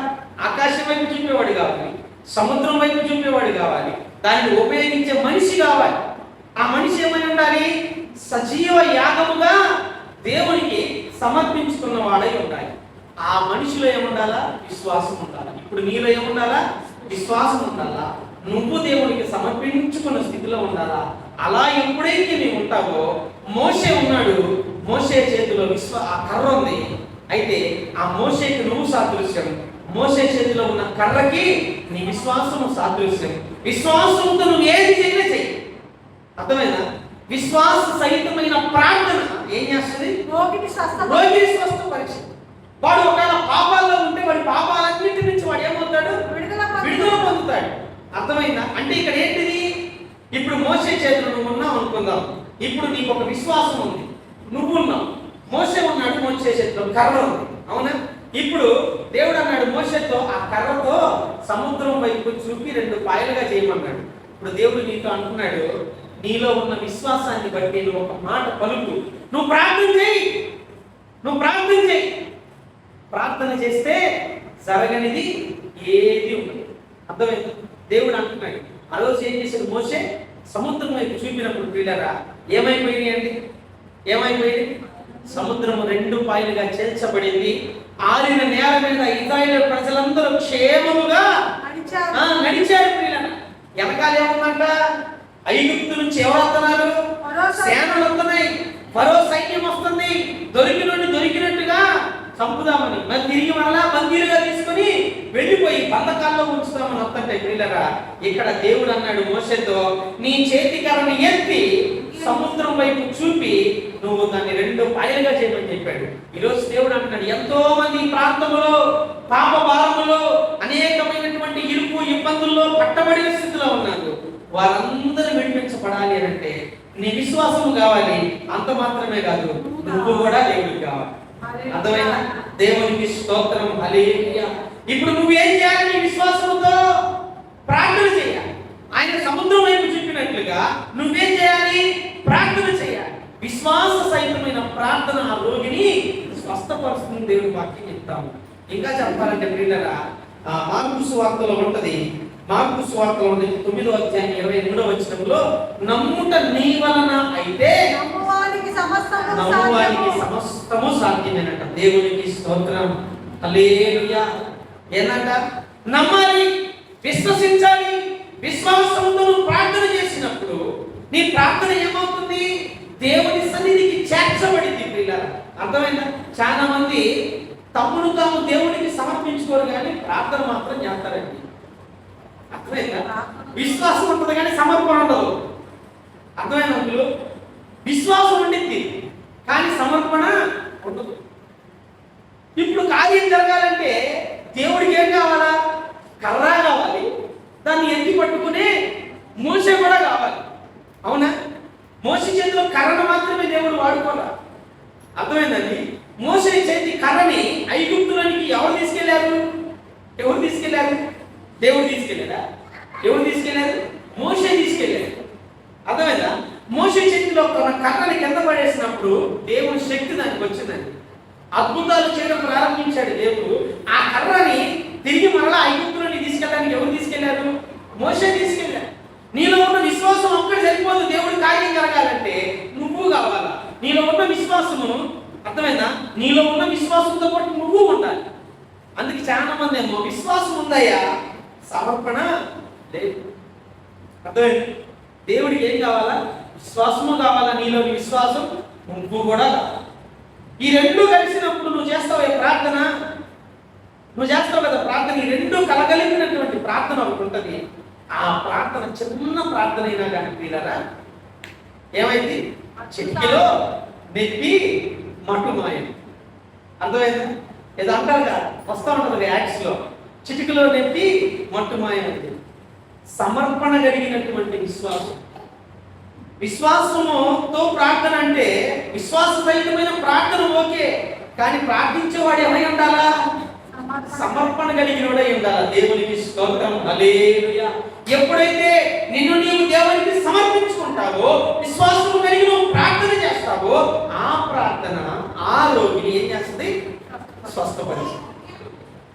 ఆకాశం వైపు చూపేవాడు కావాలి, సముద్రం వైపు చూపేవాడు కావాలి, దాన్ని ఉపయోగించే మనిషి కావాలి. ఆ మనిషి ఏమై ఉండాలి? సజీవ యాగముగా దేవునికి సమర్పించుకున్న వాడై ఉండాలి. ఆ మనిషిలో ఏముండాలా? విశ్వాసం ఉండాలి. ఇప్పుడు నీలో ఏముండాలా? విశ్వాసం ఉండాలా. నువ్వు దేవునికి సమర్పించుకున్న స్థితిలో ఉండాలా. అలా ఎప్పుడైతే నీవు ఉంటావో, మోషే ఉన్నాడు, మోషే చేతిలో ఆ కర్ర ఉంది. అయితే ఆ మోషేకి నువ్వు సాదృశ్యం, మోషే చేతిలో ఉన్న కర్రకి నీ విశ్వాసము సాదృశ్యం. విశ్వాసంతో నువ్వు ఏది చేయలే చెయ్యి. అర్థమైనా? విశ్వాస సహితమైన ప్రార్థన ఏం చేస్తుంది? రోగిని స్వస్థపరిచి, వాడు ఒకవేళ పాపాల్లో ఉంటే వాడి పాపాలన్నింటి నుంచి వాడు ఏమవుతాడు? విడుదల పొందుతాడు. అర్థమైందా? అంటే ఇక్కడ ఏంటిది? ఇప్పుడు మోషే చేతిలో నువ్వు ఉన్నావు అనుకుందాం. ఇప్పుడు నీకు ఒక విశ్వాసం ఉంది, నువ్వు ఉన్నావు, మోషే ఉన్నాడు, మోషే చేతిలో కర్ర ఉంది. అవునా? ఇప్పుడు దేవుడు అన్నాడు మోషేతో, ఆ కర్రతో సముద్రం వైపు చూపి 2 పాయలుగా చేయమన్నాడు. ఇప్పుడు దేవుడు నీతో అంటున్నాడు, నీలో ఉన్న విశ్వాసాన్ని బట్టి నువ్వు ఒక మాట పలుకు, నువ్వు ప్రార్థన చేయి, నువ్వు ప్రార్థన చేయి. ప్రార్థన చేస్తే జరగనిది ఏది ఉండదు. అర్థమైంది? దేవుడు అంటున్నాడు. ఆ రోజు ఏం చేశాడు మోషే? సముద్రం వైపు చూపినప్పుడు పిల్లరా ఏమైపోయింది అండి? ఏమైపోయింది? సముద్రము 2 పాయలుగా చేర్చబడింది. ఆరిన నేల మీద ఇశ్రాయేలు ప్రజలందరూ క్షేమముగా నడిచారు. పిల్లరా వెనకాల ఏముందంట? ఐగుప్తు నుంచి ఎవరు వస్తున్నారు? సేనలు వస్తున్నాయి, ఫరో సైన్యం వస్తుంది. దొరికినట్టుగా చంపుదామని, మరి తిరిగి మరలా బందీలుగా తీసుకుని వెళ్ళిపోయి బంధకాల్లో ఉంచుతామని వస్తుంటే పిల్లరా, ఇక్కడ దేవుడు అన్నాడు మోషేతో, నీ చేతి కర్రని ఎత్తి సముద్రం వైపు చూపి నువ్వు దాన్ని 2 పాయలుగా చేయమని చెప్పాడు. ఈరోజు దేవుడు అంటున్నాడు, ఎంతో మంది ప్రాంతంలో పాప భారములో అనేకమైనటువంటి ఇరుకు ఇబ్బందుల్లో పట్టబడిన స్థితిలో ఉన్నారు. వారందరూ విడిపించబడాలి అంటే నీ విశ్వాసం కావాలి. అంత మాత్రమే కాదు, నువ్వు కూడా దేవుడికి కావాలి. అర్థమైనా? దేవునికి స్తోత్రం, హల్లెలూయా. ఇప్పుడు నువ్వేం చేయాలి? నీ విశ్వాసంతో ప్రార్థన చేయాలి. ఆయన సముద్రం వైపు చెప్పినట్లుగా నువ్వేం చేయాలి? ప్రార్థన చేయాలి. విశ్వాస సహితమైన ప్రార్థన ఆ రోగిని స్వస్థపరుస్తుంది. దేవుని వాక్యం చెప్తాము. ఇంకా చెప్పాలంటే పిల్లరా, మార్కు సువార్తలో ఉంటది. మార్కు సువార్తలో ఉంది 9వ అధ్యాయం 23వ వచనంలో, నమ్ముట నీ వలన అయితే నమ్మువానికి సమస్తము సాధ్యమేనట. దేవునికి స్తోత్రం, హల్లెలూయా. ఏంటంట? నమ్మాలి, విశ్వసించాలి. విశ్వాసంతో నువ్వు ప్రార్థన చేసినప్పుడు నీ ప్రార్థన ఏమవుతుంది? దేవుని సన్నిధికి చేర్చబడింది. పిల్లలు అర్థమైందా? చాలా మంది తమ్ముడు తాము దేవునికి సమర్పించుకోరు, కానీ ప్రార్థన మాత్రం చేస్తారండి. అర్థమైందా? విశ్వాసం ఉంటుంది కానీ సమర్పణ ఉండదు. అర్థమైన వాళ్ళు విశ్వాసం ఉండింది కానీ సమర్పణ ఉండదు. ఇప్పుడు కార్యం జరగాలంటే దేవుడికి ఏం కావాలా? కర్ర కావాలి, దాన్ని ఎత్తి పట్టుకునే మోసే కూడా కావాలి. అవునా? మోసే చేతిలో కర్రను మాత్రమే దేవుడు వాడుకోవాలి. అర్థమైందండి? మోసే చేతి కర్రని ఐగుప్తులోనికి ఎవరు తీసుకెళ్లారు? ఎవరు తీసుకెళ్లారు? దేవుడు తీసుకెళ్ళారా? ఎవరు తీసుకెళ్లారు? మోసే తీసుకెళ్ళారు. అర్థమైందా? మోసే చేతిలో కర్రని కింద పడేసినప్పుడు దేవుని శక్తి దానికి వచ్చిందండి. అద్భుతాలు చేయడం ప్రారంభించాడు దేవుడు. ఆ కర్రని తిరిగి మరలా ఐగుప్తులోని తీసుకెళ్ళడానికి ఎవరు తీసుకెళ్లారు? మోసే తీసుకెళ్ళారు. నీలో ఉన్న విశ్వాసం ఒక్కటి సరిపోదు. దేవుడి కార్యం జరగాలంటే నువ్వు కావాలా. నీలో ఉన్న విశ్వాసము, అర్థమైందా? నీలో ఉన్న విశ్వాసంతో పాటు నువ్వు ఉండాలి. అందుకే చాలా మంది ఏమో విశ్వాసం ఉందయ్యా, సమర్పణ లేదు. అర్థమైంది? దేవుడికి ఏం కావాలా? విశ్వాసము కావాలా. నీలోని విశ్వాసం, నువ్వు కూడా కావాలి. ఈ రెండు కలిసినప్పుడు నువ్వు చేస్తావు ప్రార్థన. నువ్వు చేస్తావు కదా ప్రార్థన. ఈ రెండు కలగలిగినటువంటి ప్రార్థన ఒకటి ఉంటుంది. ఆ ప్రార్థన చిన్న ప్రార్థన అయినా కానీ పిల్లరా ఏమైంది? చిటికలో నెప్పి మట్టుమాయం. అర్థమైందా? ఏదో అంటారు కదా, వస్తూ ఉంటుంది యాక్ట్స్ లో, చిటికలో నెప్పి మట్టుమాయం అంటే సమర్పణ కలిగినటువంటి విశ్వాసం. విశ్వాసముతో ప్రార్థన అంటే విశ్వాసరహితమైన ప్రార్థన ఓకే, కానీ ప్రార్థించేవాడు ఏమై ఉండాలా? సమర్పణ కలిగినోడై ఉండాలా. దేవునికి స్తోత్రం, హల్లెలూయా. ఎప్పుడైతే నిన్ను నీవు దేవునికి సమర్పించుకుంటావో, విశ్వాసం కలిగి నువ్వు ప్రార్థన చేస్తావో, ఆ ప్రార్థన ఆ రోగిని ఏం చేస్తుంది? స్వస్థపరుస్తుంది.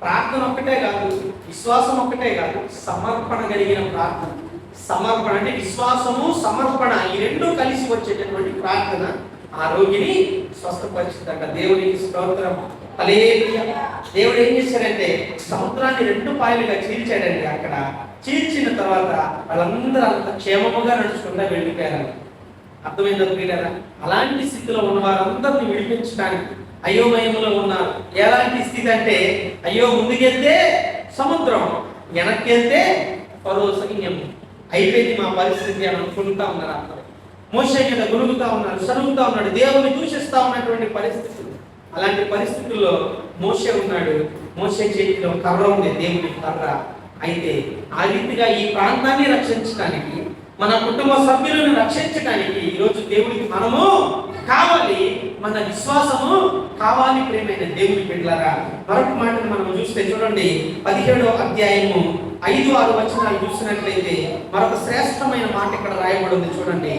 ప్రార్థన ఒక్కటే కాదు, విశ్వాసం ఒక్కటే కాదు, సమర్పణ కలిగిన ప్రార్థన. సమర్పణ అంటే విశ్వాసము, సమర్పణ ఈ రెండు కలిసి వచ్చేటటువంటి ప్రార్థన ఆ రోగిని స్వస్థపరిచిందట. దేవునికి స్తోత్రం, హల్లెలూయా. దేవుడు ఏం చేశాడంటే సముద్రాన్ని 2 పాయలుగా చీల్చాడండి. అక్కడ చీల్చిన తర్వాత వాళ్ళందరూ అంత క్షేమముగా నడుచుకుంటా వెళ్ళిపోయారు. అర్థమైందా ప్రియులారా? అలాంటి స్థితిలో ఉన్న వారందరిని విడిపించడానికి అయోమయంలో ఉన్నారు. ఎలాంటి స్థితి అంటే, అయ్యో ముందుకెళ్తే సముద్రం, వెనక్కి వెళ్తే ఫరో సైన్యం, అయిపోయింది మా పరిస్థితి అని అనుకుంటా ఉన్నారు. అందరూ మోషే మీద గురుగుతా ఉన్నారు, సరుగుతా ఉన్నాడు, దేవుని దూషిస్తా ఉన్నటువంటి పరిస్థితి. అలాంటి పరిస్థితుల్లో మోషే ఉన్నాడు. మోషే చేతిలో కర్ర ఉంది, దేవుని కర్ర. అయితే ఆ రీతిగా ఈ ప్రాంతాన్ని రక్షించడానికి, మన కుటుంబ సభ్యులను రక్షించడానికి ఈరోజు దేవుడికి మనము కావాలి, మన విశ్వాసము కావాలి. ప్రేమైన దేవుని బిడ్డలారా, మరొక మాటను మనం చూస్తే చూడండి, 17వ అధ్యాయము 5-6 వచనాలు చూసినట్లయితే మరొక శ్రేష్టమైన మాట ఇక్కడ రాయబడి ఉంది. చూడండి.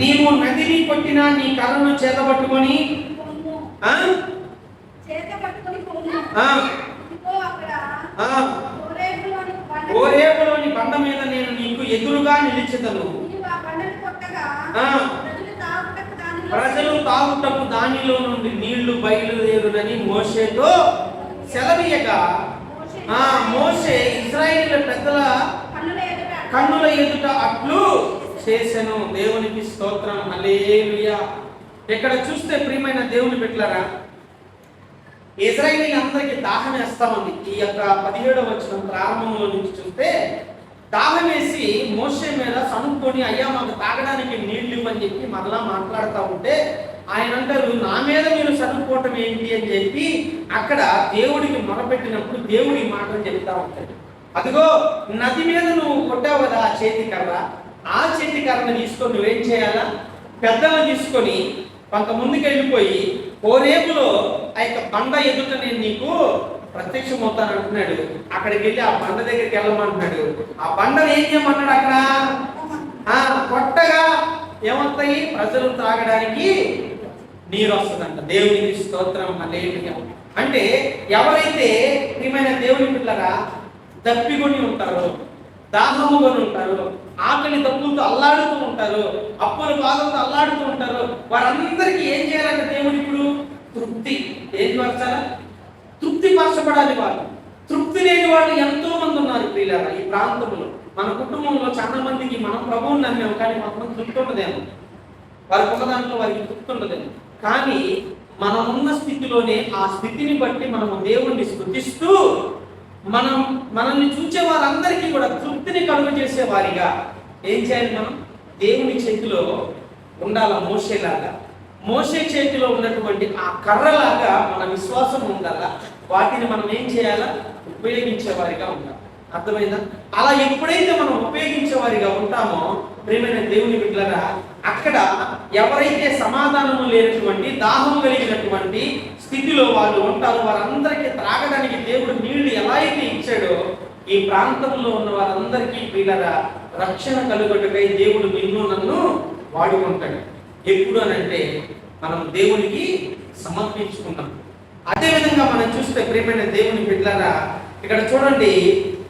నీవు నదిని కొట్టిన నీ కర్రను చేతబట్టుకొని ఓరేపులోని బండ మీద నేను నీకు ఎదురుగా నిలిచెదను. ప్రజలు తాగుటకు దానిలో నుండి నీళ్లు బయలుదేరునని మోషేతో సెలవీయగా, మోషే ఇశ్రాయేలీయుల పెద్దల కన్నుల ఎదుట అట్లు చేసెను. దేవునికి స్తోత్రం, హల్లెలూయా. ఇక్కడ చూస్తే ప్రియమైన దేవుని బిడ్డలారా, ఇశ్రాయేలీయులందరికీ దాహం వేస్తా ఉంది. ఈ యొక్క 17వ వచనం ప్రారంభంలో నుంచి చూస్తే దాహం వేసి మోషే మీద సనుక్కొని, అయ్యా మాకు తాగడానికి నీళ్లు ఇవ్వని చెప్పి మరలా మాట్లాడుతూ ఉంటే ఆయన అంటారు, నా మీద మీరు సనుక్కోవటం ఏంటి అని చెప్పి అక్కడ దేవుడికి మొరపెట్టినప్పుడు దేవుడి మాటలు చెప్తా ఉంటాడు. అదిగో నది మీద నువ్వు కొట్టావు కదా ఆ చేతి కర్ర, ఆ చేతి కర్రను తీసుకొని నువ్వేం చేయాలా? పెద్దలు తీసుకొని కొంత ముందుకు వెళ్ళిపోయి ఓరేపులో ఆ యొక్క బండ ఎదుట నేను నీకు ప్రత్యక్షమవుతాను అంటున్నాడు. అక్కడికి వెళ్ళి ఆ బండ దగ్గరికి వెళ్ళమంటున్నాడు. ఆ బండను ఏం చేయమన్నాడు? అక్కడ కొట్టగా ఏమవుతాయి? ప్రజలు త్రాగడానికి నీరు వస్తుందంట. దేవునికి స్తోత్రం హల్లెలూయా. అంటే ఎవరైతే ప్రియమైన దేవుని పిల్లరా దప్పికొని ఉంటారో, దాహముకొని ఉంటారు, ఆకలి దప్పులతో అల్లాడుతూ ఉంటారు, అప్పుల బాధలతో అల్లాడుతూ ఉంటారు, వారందరికీ ఏం చేయాలంటే దేవుడు ఇప్పుడు తృప్తి ఏం పరచాలా? తృప్తి పరచబడాలి. వాళ్ళు తృప్తి లేని వాళ్ళు ఎంతో మంది ఉన్నారు ప్రియులారా ఈ ప్రాంతంలో. మన కుటుంబంలో చాలా మందికి మనం ప్రభువుని నమ్మాము, కానీ మాత్రం తృప్తి ఉండదేమో, వారికి ఉన్న దాంట్లో వారికి తృప్తి ఉండదేమో. కానీ మనమున్న స్థితిలోనే ఆ స్థితిని బట్టి మనము దేవుణ్ణి స్తుతిస్తూ మనల్ని చూసే వారందరికీ కూడా తృప్తిని కలుగ చేసే వారిగా ఏం చేయాలి? మనం దేవుని చేతిలో ఉండాల. మోషేలాగా, మోషే చేతిలో ఉన్నటువంటి ఆ కర్రలాగా మన విశ్వాసం ఉండాల. వాటిని మనం ఏం చేయాలా? ఉపయోగించే వారిగా ఉండాలి. అర్థమైందా? అలా ఎప్పుడైతే మనం ఉపయోగించే వారిగా ఉంటామో ప్రియమైన దేవుని బిడ్డలారా, అక్కడ ఎవరైతే సమాధానము లేనటువంటి, దాహం కలిగినటువంటి స్థితిలో వాళ్ళు ఉంటారో వారందరికీ త్రాగడానికి దేవుడు నీళ్లు ఎలా అయితే ఇచ్చాడో, ఈ ప్రాంతంలో ఉన్న వారందరికీ పిల్లరా రక్షణ కలుగుటకై దేవుడు నిన్ను నన్ను వాడుకుంటాడు. ఎప్పుడు అనంటే మనం దేవునికి సమర్పించుకున్నాం. అదేవిధంగా మనం చూస్తే ప్రియమైన దేవుని బిడ్డలారా, ఇక్కడ చూడండి,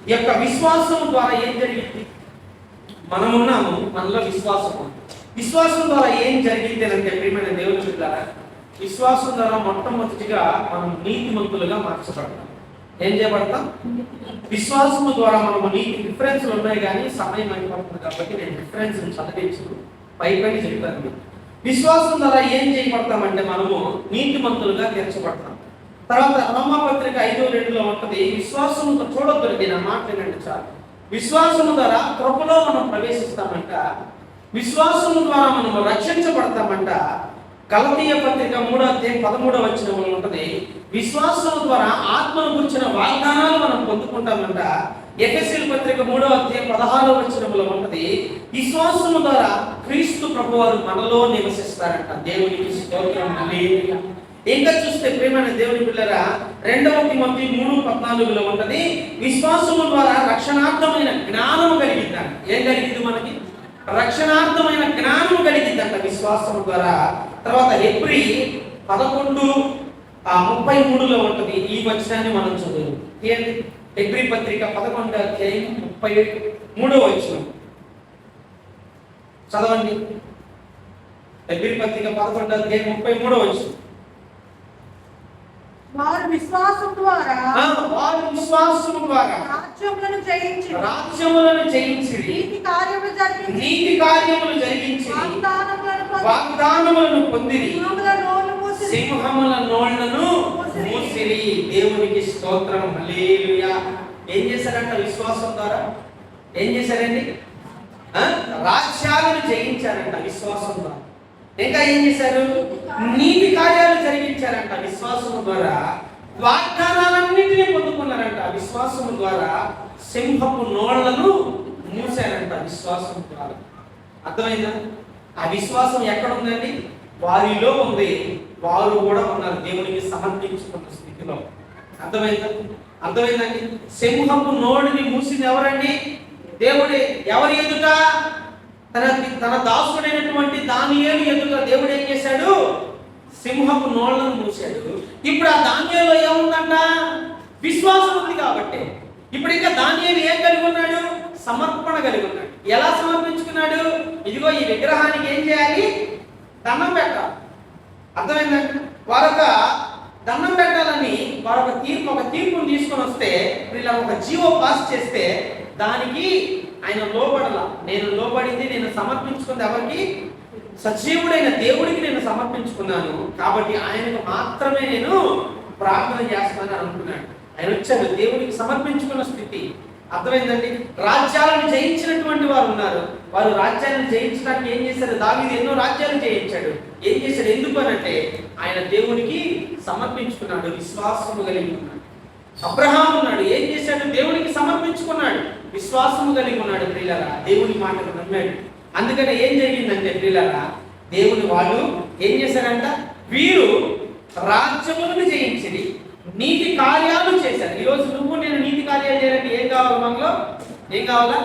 ఈ యొక్క విశ్వాసం ద్వారా ఏం జరిగింది? మనమున్నాము, మనలో విశ్వాసం. విశ్వాసం ద్వారా ఏం జరిగింది అంటే ప్రియమైన దేవుని బిడ్డలారా, విశ్వాసం ద్వారా మొట్టమొదటిగా మనం నీతిమంతులుగా మార్చబడతాం. ఏం చేయబడతాం? విశ్వాసము ద్వారా మనము నీతి డిఫరెన్స్లు ఉన్నాయి, కానీ సమయం అయిపోతుంది కాబట్టి నేను డిఫరెన్స్ చదివించు పై చెప్తాను. విశ్వాసం ద్వారా ఏం చేయబడతామంటే మనము నీతిమంతులుగా తీర్చబడతాం. తర్వాత రోమాపత్రిక 5:2 ఉంటుంది, విశ్వాసముతో చూడొద్దు, నా మాట వినండి చాలు. విశ్వాసము ద్వారా కృపలో మనం ప్రవేశిస్తామంట, విశ్వాసము ద్వారా మనము రక్షించబడతామంట. గలతీయ పత్రిక 3:13 ఉంటుంది, విశ్వాసము ద్వారా ఆత్మను గురించిన వాగ్దానాలు మనం పొందుకుంటామంట. ఎఫెసీయుల పత్రిక 3:16 ఉంటుంది, విశ్వాసము ద్వారా క్రీస్తు ప్రభువారు మనలో నివసిస్తారంట. దేవునికి స్తోత్రం హల్లెలూయా. ఇంకా చూస్తే ప్రియమైన దేవుని పిల్లరా 2 తిమోతి 3:14 ఉంటుంది, విశ్వాసము ద్వారా రక్షణార్థమైన జ్ఞానము కలిగిద్దంట. ఏం కలిగింది? మనకి రక్షణార్థమైన జ్ఞానము కలిగిద్దంట విశ్వాసము ద్వారా. తర్వాత హెబ్రీ 11:33 ఉంటుంది, ఈ వచనాన్ని మనం చదువు. హెబ్రీ పత్రిక 11:33 చదవండి. హెబ్రీ పత్రిక 11:33 వారు విశ్వాసం ద్వారా రాజ్యములను జయించి నీతి కార్యములు జరిగించి వాగ్దానములను పొంది సింహముల నోళ్లను మూసిరి. దేవునికి స్తోత్రం హల్లెలూయా. ఏం చేశారంట? విశ్వాసం ద్వారా ఏం చేశారండి? రాజ్యాలను జయించారంట విశ్వాసం ద్వారా. ఇంకా ఏం చేశారు? నీతి కార్యాలు జరిగించారంట విశ్వాసము ద్వారా. వాగ్దానాలన్నింటినీ పొందుకున్నారంట విశ్వాసము ద్వారా. సింహపు నోళ్లను మూసారంట విశ్వాసం ద్వారా. అర్థమైందా? ఆ విశ్వాసం ఎక్కడ ఉందండి? వారిలో ఉంది. వారు కూడా ఉన్నారు దేవునికి సమర్పించుకున్న స్థితిలో. అర్థమైందండి? సింహపు నోడిని మూసింది ఎవరండి? దేవుడే. ఎవరి ఎదుట? తన దాసుడైనటువంటి దానియేలు ఎదుట దేవుడు ఏం చేశాడు? సింహపు నోళ్లను మూసాడు. ఇప్పుడు ఆ దానియేలులో ఏముందంట? విశ్వాసం ఉంది కాబట్టి ఇప్పుడు ఇంకా దానియేలు ఏం కలిగి ఉన్నాడు? సమర్పణ కలిగి ఉన్నాడు. ఎలా సమర్పించుకున్నాడు? ఇదిగో ఈ విగ్రహానికి ఏం చేయాలి? దండం పెట్టాలి. అర్థమైందండి? వారొక దండం పెట్టాలని వారొక తీర్పును తీసుకొని వస్తే, వీళ్ళ ఒక జీవో పాస్ చేస్తే దానికి ఆయన లోబడాల. నేను లోబడింది, నేను సమర్పించుకుంది ఎవరికి? సజీవుడైన దేవుడికి నేను సమర్పించుకున్నాను, కాబట్టి ఆయనకు మాత్రమే నేను ప్రార్థన చేస్తానని అనుకున్నాడు. ఆయన వచ్చాడు, దేవుడికి సమర్పించుకున్న స్థితి. అర్థమైందండి? రాజ్యాలను జయించినటువంటి వారు ఉన్నారు. వారు రాజ్యాలను జయించడానికి ఏం చేశారు? దావీదు ఎన్నో రాజ్యాలు జయించాడు. ఏం చేశాడు? ఎందుకు అనంటే ఆయన దేవునికి సమర్పించుకున్నాడు, విశ్వాసము కలిగి ఉన్నాడు. అబ్రహాం ఉన్నాడు, ఏం చేశాడు? దేవునికి సమర్పించుకున్నాడు, విశ్వాసము కలిగి ఉన్నాడు. ప్రియులారా, దేవుని మాటలు నమ్మాడు. అందుకని ఏం జరిగిందంటే ప్రియులారా, దేవుని వాళ్ళు ఏం చేశారంట? వీరు రాజ్యములను జయించి నీతి కార్యాలు చేశారు. ఈరోజు నువ్వు నేను నీతి కార్యాలు చేయాలంటే ఏం కావాలి? మనలో ఏం కావాలా?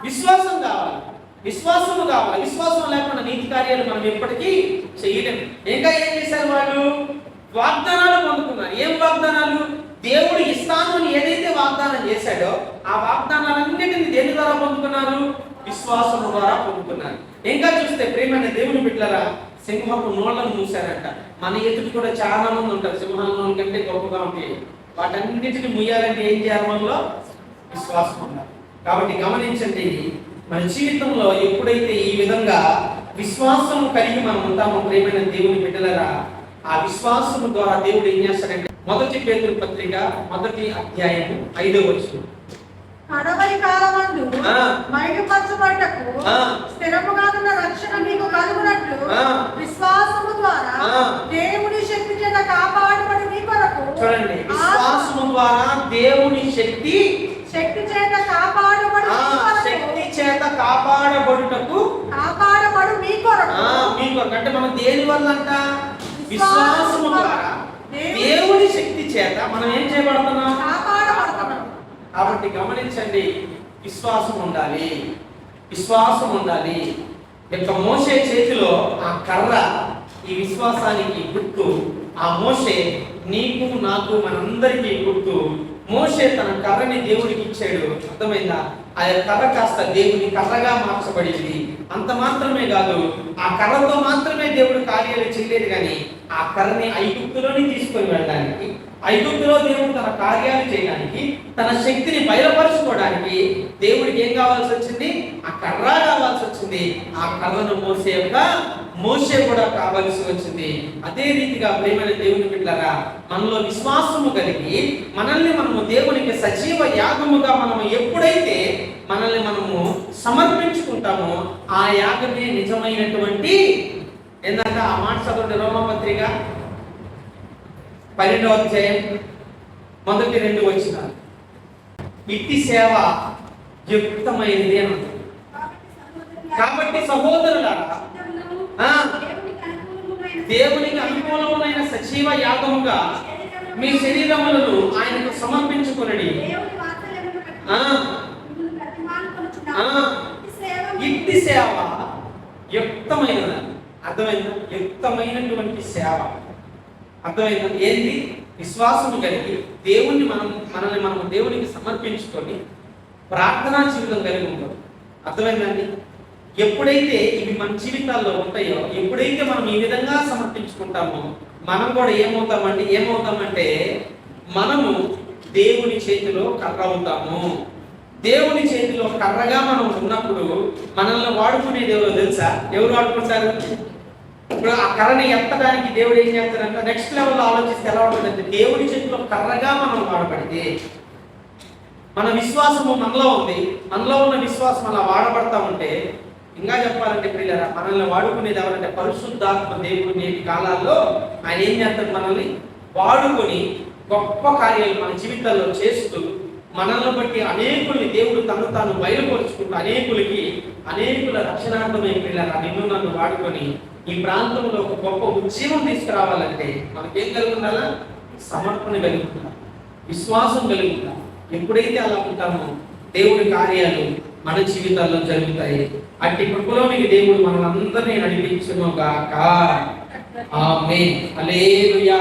విశ్వాసం కావాలి. విశ్వాసము కావాలి. విశ్వాసం లేకుండా నీతి కార్యాలు మనం ఎప్పటికీ చేయలేము. ఇంకా ఏం చేశారు వాళ్ళు? వాగ్దానాలు పొందుకున్నారు. ఏం వాగ్దానాలు? దేవుడు ఇస్తాను అని ఏదైతే వాగ్దానం చేశాడో ఆ వాగ్దానాలన్నిటిని దేని ద్వారా పొందుకున్నారు? విశ్వాసం ద్వారా పొందుకున్నారు. ఇంకా చూస్తే ప్రియమైన దేవుని బిడ్డలారా, సింహపు నోళ్లను మూసారంట. మన ఎదుటి కూడా చాలా మంది ఉంటారు సింహాల నోళ్ళ కంటే గొప్పగా ఉంటాయి. వాటన్నిటిని ముయ్యాలంటే ఏం చేయాలి? మనలో విశ్వాసం ఉండాలి. కాబట్టి గమనించండి, మన జీవితంలో ఎప్పుడైతే ఈ విధంగా విశ్వాసం కలిగి మనం ఉంటామో ప్రియమైన దేవుని బిడ్డలారా, ఆ విశ్వాసం ద్వారా దేవుడు ఏం చేస్తాడంటే, 1 పేతురు పత్రిక 1వ అధ్యాయము 5వ వచనం, కడవరి కాలమందు మైలుపరచబడ్డకు స్థిరముగా ఉన్న రక్షణ మీకు కలుగునట్లు విశ్వాసము ద్వారా దేవుని శక్తి చేత కాపాడబడి మీ కొరకు. చూడండి, విశ్వాసము ద్వారా దేవుని శక్తి చేత కాపాడబడి శక్తి చేత కాపాడబడుటకు కాపాడబడు మీ కొరకు. మీ కొరకు అంటే మనం దేని వల్ల అంట? విశ్వాసము ద్వారా దేవుని శక్తి చేత మనం ఏం చేయబడుతున్నాం? కాపాడబడుతున్నాం. కాబట్టి గమనించండి, విశ్వాసం ఉండాలి. విశ్వాసం ఉండాలి. యొక్క మోషే చేతిలో ఆ కర్ర ఈ విశ్వాసానికి గుర్తు. ఆ మోషే నీకు నాకు మనందరికీ గుర్తు. మోషే తన కర్రని దేవుడికి ఇచ్చాడు. అర్థమైందా? ఆ కర్ర కాస్త దేవుని కర్రగా మార్చబడింది. అంత మాత్రమే కాదు, ఆ కర్రతో మాత్రమే దేవుడు కార్యాలు చేయలేదు, కానీ ఆ కర్రని ఐగుప్తులోని తీసుకొని వెళ్ళడానికి, ఐగుప్తులో దేవుడు తన కార్యాలు చేయడానికి, తన శక్తిని బయలుపరచుకోవడానికి దేవుడికి ఏం కావాల్సి వచ్చింది? ఆ కర్ర కావాల్సి వచ్చింది. ఆ కర్రను మోసే కూడా కావాల్సి వచ్చింది. అదే రీతిగా ప్రేమైన దేవుని బిడ్డలారా, మనలో విశ్వాసము కలిగి మనల్ని మనము దేవునికి సజీవ యాగముగా మనము ఎప్పుడైతే మనల్ని మనము సమర్పించుకుంటామో ఆ యాగమే నిజమైనటువంటి ఏంటంటే ఆ మాట చదవండి. రోమపత్రిక 12వ అధ్యాయం 1-2 వచనాలు. ఇట్టి సేవ యుక్తమైనది అని ఉంటుంది. కాబట్టి సహోదరులారా, దేవునికి అనుకూలమైన సజీవ యాగముగా మీ శరీరములను ఆయనకు సమర్పించుకొనండి. ఇట్టి సేవ యుక్తమైనది. అర్థమైందా? యుక్తమైనటువంటి సేవ. అర్థమైందా? ఏంది? విశ్వాసము కలిగి దేవుణ్ణి మనల్ని దేవునికి సమర్పించుకొని ప్రార్థనా జీవితం కలిగి ఉంటాం. అర్థమైందండి? ఎప్పుడైతే ఇవి మన జీవితాల్లో ఉంటాయో, ఎప్పుడైతే మనం ఈ విధంగా సమర్పించుకుంటామో మనం కూడా ఏమవుతామంటే మనము దేవుని చేతిలో కర్ర అవుతాము. దేవుని చేతిలో కర్రగా మనం ఉన్నప్పుడు మనల్ని వాడుకునేది ఎవరో తెలుసా? ఎవరు వాడుకుంటారు? ఇప్పుడు ఆ కర్రని ఎత్తడానికి దేవుడు ఏం చేస్తాడంటే నెక్స్ట్ లెవెల్లో ఆలోచిస్తే ఎలా ఉంటుందంటే, దేవుడి చేతిలో కర్రగా మనం వాడబడితే మన విశ్వాసము మనలో ఉంది. మనలో ఉన్న విశ్వాసం అలా వాడబడతా ఉంటే, ఇంకా చెప్పాలంటే ప్రియులారా, మనల్ని వాడుకునేది ఎవరంటే పరిశుద్ధాత్మ దేవుడు. నేటి కాలాల్లో ఆయన ఏం చేస్తాడు? మనల్ని వాడుకొని గొప్ప కార్యాలు మన జీవితాల్లో చేస్తూ మనల్ని బట్టి అనేకుల్ని దేవుడు తను తాను బయలుపరుచుకుంటూ అనేకుల రక్షణార్థమై ప్రియులారా నిన్ను నన్ను వాడుకొని ఈ ప్రాంతంలో ఒక గొప్ప ఉద్యమం తీసుకురావాలంటే మనకేం కలిగి ఉండాలా? సమర్పణ కలిగి ఉండాలి, విశ్వాసం కలిగి ఉండాలి. ఎప్పుడైతే అలా ఉంటామో దేవుడి కార్యాలు మన జీవితాల్లో జరుగుతాయి. అట్టి కృపలోనికి దేవుడు మనల్ని అందరినీ నడిపించును గాక. ఆమేన్. హల్లెలూయా.